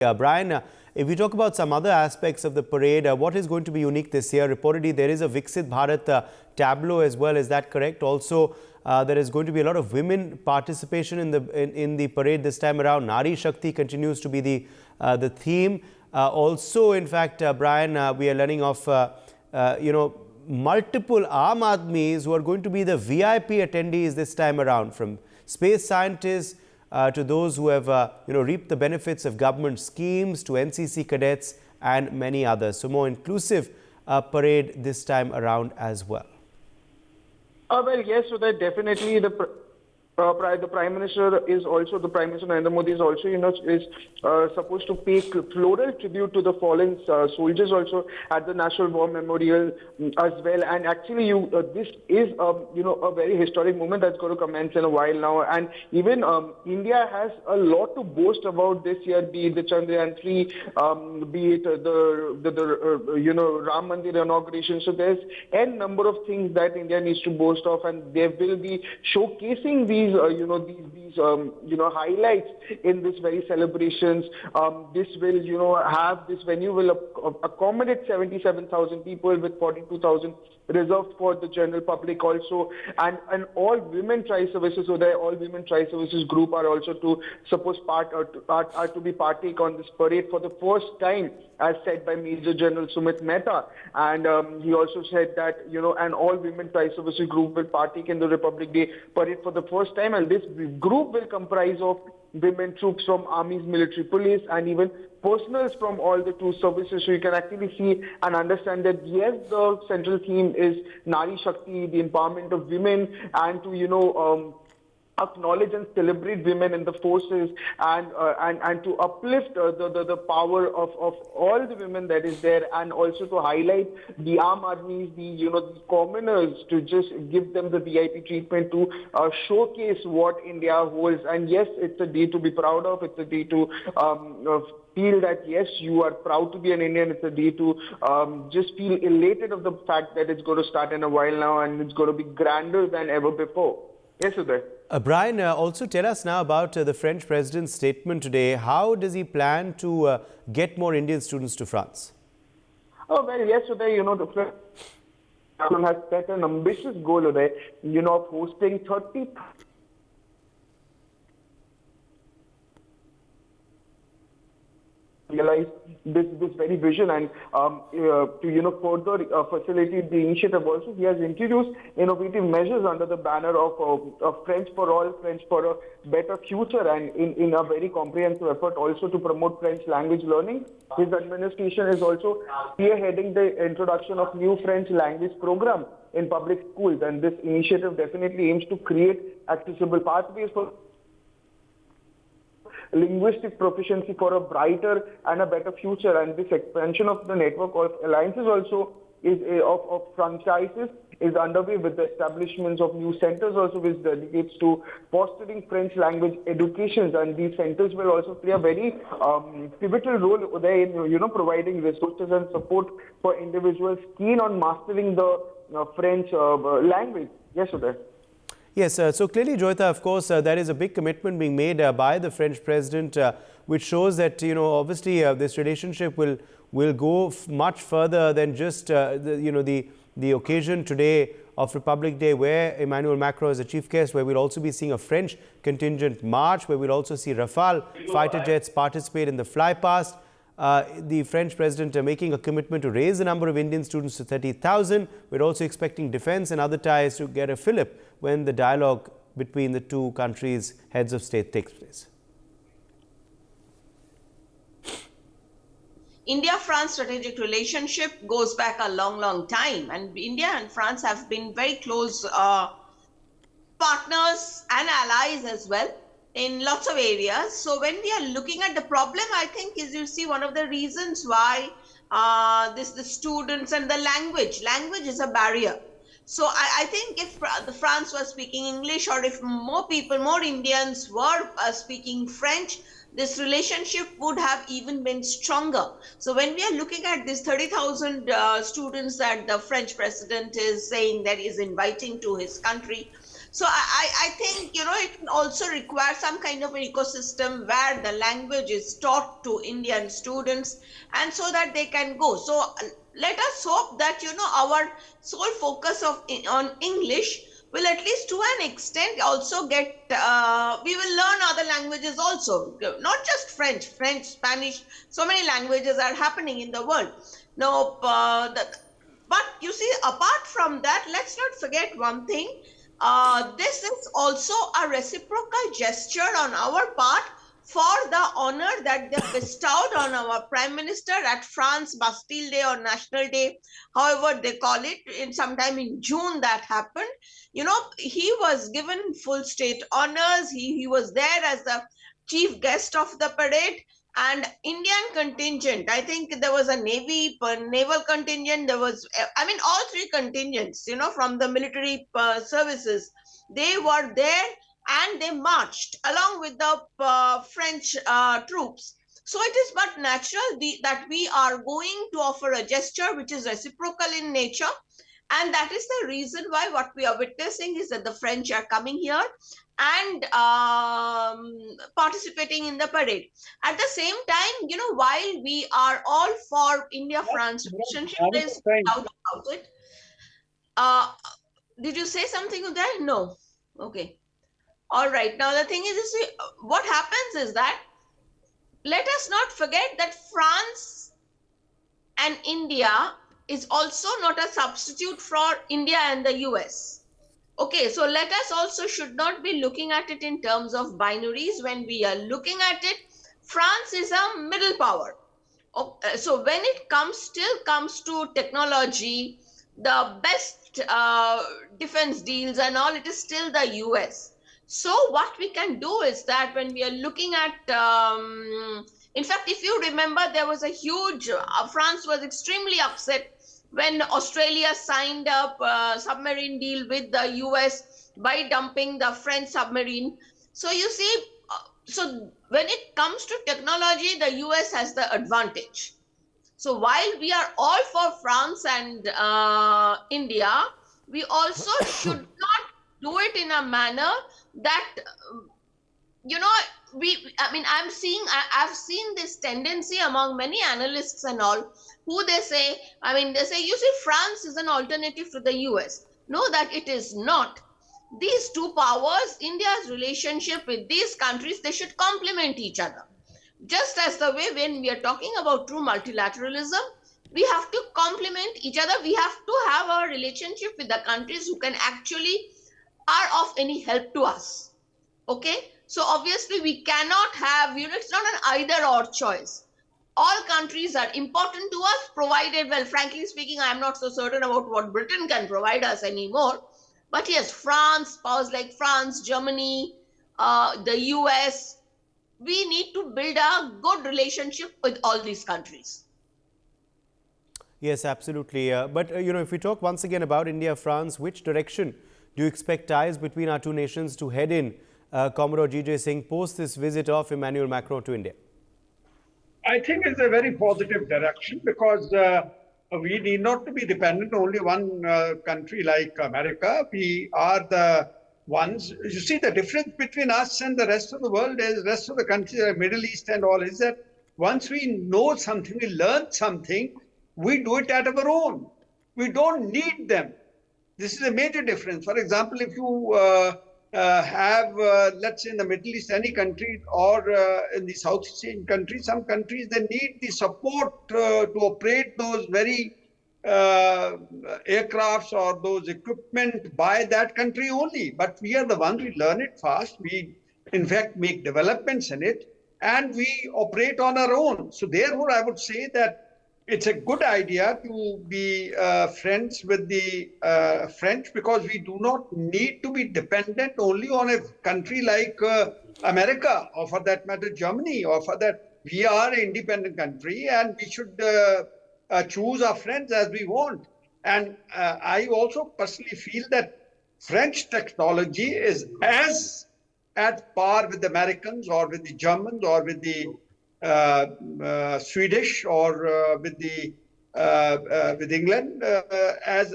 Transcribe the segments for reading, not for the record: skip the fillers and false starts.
Brian, if we talk about some other aspects of the parade, what is going to be unique this year? Reportedly, there is a Viksit Bharat tableau as well. Is that correct? Also, there is going to be a lot of women participation in the parade this time around. Nari Shakti continues to be the theme. Also, in fact, Brian, we are learning of multiple Aam Aadmis who are going to be the VIP attendees this time around, from space scientists to those who have reaped the benefits of government schemes, to NCC cadets and many others. So more inclusive parade this time around as well. Well, yes, so that definitely the Prime Minister is also, the Prime Minister Narendra Modi is also, is supposed to pay floral tribute to the fallen soldiers also at the National War Memorial as well. And actually, this is, a very historic moment that's going to commence in a while now. And even India has a lot to boast about this year, be it the Chandrayaan 3, be it the Ram Mandir inauguration. So there's n number of things that India needs to boast of, and they will be showcasing these highlights in this very celebrations. This will, this venue will accommodate 77,000 people with 42,000 reserved for the general public also, and all women tri-services. So the all women tri-services group are also to to be partake on this parade for the first time, as said by Major General Sumit Mehta. And he also said that, an all women tri-services group will partake in the Republic Day parade for the first time, and this group will comprise of women troops from Army's military police and even personals from all the two services. So you can actually see and understand that, yes, the central theme is Nari Shakti, the empowerment of women, and to, acknowledge and celebrate women in the forces, and to uplift the power of all the women that is there, and also to highlight the Aam Aadmis, the commoners, to just give them the VIP treatment, to showcase what India holds. And yes, it's a day to be proud of. It's a day to feel that, yes, you are proud to be an Indian. It's a day to just feel elated of the fact that it's going to start in a while now, and it's going to be grander than ever before. Yes, Uday. Brian, also tell us now about the French president's statement today. How does he plan to get more Indian students to France? Oh, well, yes, Uday, the French has set an ambitious goal, Uday, of hosting 30 realize this very vision, and to further facilitate the initiative also, he has introduced innovative measures under the banner of French for All, French for a Better Future, and in a very comprehensive effort also to promote French language learning. His administration is also spearheading the introduction of new French language program in public schools, and this initiative definitely aims to create accessible pathways for linguistic proficiency for a brighter and a better future. And this expansion of the network of alliances also is of franchises is underway, with the establishments of new centers also, which dedicates to fostering French language education. And these centers will also play a very pivotal role there in providing resources and support for individuals keen on mastering the French language. Yes, Uday. Yes, so clearly, Joyita, of course, there is a big commitment being made by the French president, which shows that, obviously this relationship will go much further than just, the occasion today of Republic Day, where Emmanuel Macron is a chief guest, where we'll also be seeing a French contingent march, where we'll also see Rafale fighter jets participate in the flypast. The French president making a commitment to raise the number of Indian students to 30,000. We're also expecting defense and other ties to get a fillip when the dialogue between the two countries' heads of state takes place. India-France strategic relationship goes back a long time, and India and France have been very close partners and allies as well in lots of areas. So when we are looking at the problem, I think is, you see, one of the reasons why the students and the language is a barrier. So I think if France was speaking English, or if more Indians were speaking French, this relationship would have even been stronger. So when we are looking at this 30,000 students that the French president is saying that is inviting to his country, So I think, it can also require some kind of an ecosystem where the language is taught to Indian students, and so that they can go. So let us hope that, our sole focus on English will, at least to an extent, also get, we will learn other languages also, not just French, Spanish. So many languages are happening in the world. Now, but you see, apart from that, let's not forget one thing. This is also a reciprocal gesture on our part for the honor that they bestowed on our Prime Minister at France Bastille Day or National Day, however they call it, in sometime in June that happened. He was given full state honors. He was there as the chief guest of the parade, and Indian contingent. I think there was a naval contingent. There was, I mean, all three contingents, from the military services. They were there, and they marched along with the French troops. So it is but natural that we are going to offer a gesture which is reciprocal in nature. And that is the reason why what we are witnessing is that the French are coming here and participating in the parade. At the same time, while we are all for India-France relationship, there is no doubt about it. Did you say something with that? No. Okay. All right. Now, the thing is, what happens is that, let us not forget that France and India is also not a substitute for India and the US. Okay, so let us also should not be looking at it in terms of binaries. When we are looking at it, France is a middle power. So when it still comes to technology, the best defense deals and all, it is still the US. So what we can do is that, when we are looking at, in fact, if you remember, there was a huge, France was extremely upset when Australia signed up a submarine deal with the US by dumping the French submarine. So you see, so when it comes to technology, the US has the advantage. So while we are all for France and India, we also should not do it in a manner that, I've seen this tendency among many analysts and all, who they say, you see, France is an alternative to the US. No, that it is not. These two powers, India's relationship with these countries, they should complement each other. Just as the way when we are talking about true multilateralism, we have to complement each other. We have to have a relationship with the countries who can actually are of any help to us. Okay, so obviously we cannot have, it's not an either or choice. All countries are important to us, provided, well, frankly speaking, I am not so certain about what Britain can provide us anymore. But yes, France, powers like France, Germany, the US, we need to build a good relationship with all these countries. Yes, absolutely. But if we talk once again about India, France, which direction do you expect ties between our two nations to head in, Commodore G.J. Singh, post this visit of Emmanuel Macron to India? I think it's a very positive direction, because we need not to be dependent on only one country like America. We are the ones. You see, the difference between us and the rest of the world is, rest of the countries, the Middle East and all, is that once we know something, we learn something, we do it at our own. We don't need them. This is a major difference. For example, if you have, let's say in the Middle East, any country, or in the South Asian countries, some countries, they need the support to operate those very aircrafts or those equipment by that country only. But we are the ones, we learn it fast. We, in fact, make developments in it, and we operate on our own. So therefore, I would say that it's a good idea to be friends with the French, because we do not need to be dependent only on a country like America, or for that matter, Germany, or for that. We are an independent country, and we should choose our friends as we want. And I also personally feel that French technology is as at par with the Americans, or with the Germans, or with the Swedish, or with England, as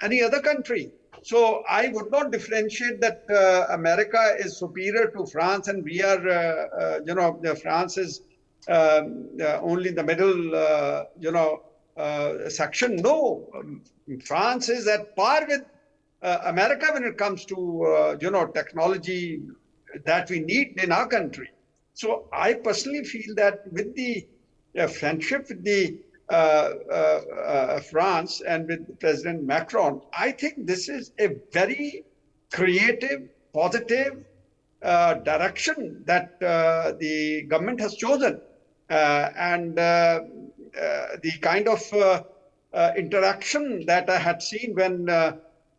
any other country. So I would not differentiate that America is superior to France and we are, France is only in the middle, section. No, France is at par with America when it comes to, technology that we need in our country. So I personally feel that with the friendship with the France and with President Macron, I think this is a very creative, positive direction that the government has chosen. And the kind of interaction that I had seen when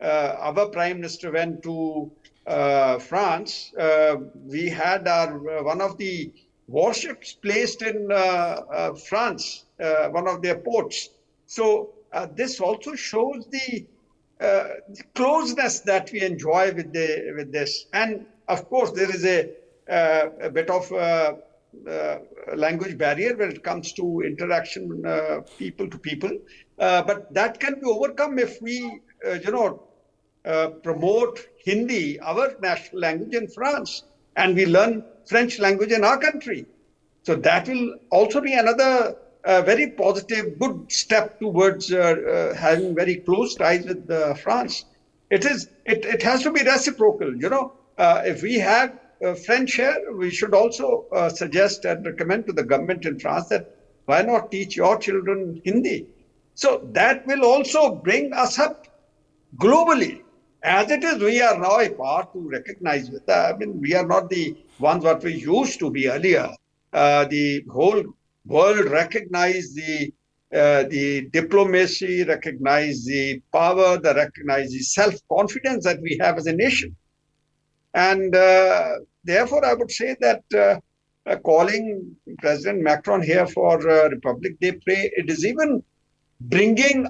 our Prime Minister went to France, we had one of the warships placed in France, one of their ports. So this also shows the closeness that we enjoy with this. And of course, there is a bit of language barrier when it comes to interaction people to people. But that can be overcome if we, promote Hindi, our national language in France, and we learn French language in our country. So that will also be another very positive, good step towards having very close ties with France. It has to be reciprocal. If we have French here, we should also suggest and recommend to the government in France that why not teach your children Hindi? So that will also bring us up globally. As it is, we are now a part to recognize with. We are not the ones what we used to be earlier. The whole world recognized the diplomacy, recognize the power, recognize the self-confidence that we have as a nation. And therefore, I would say that calling President Macron here for Republic Day Parade, it is even bringing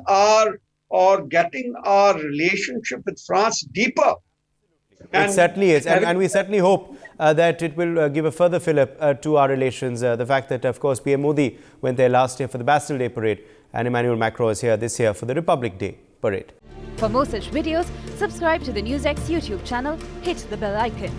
getting our relationship with France deeper. It certainly is. And we certainly hope that it will give a further fillip to our relations. The fact that, of course, PM Modi went there last year for the Bastille Day Parade and Emmanuel Macron is here this year for the Republic Day Parade. For more such videos, subscribe to the NewsX YouTube channel, hit the bell icon.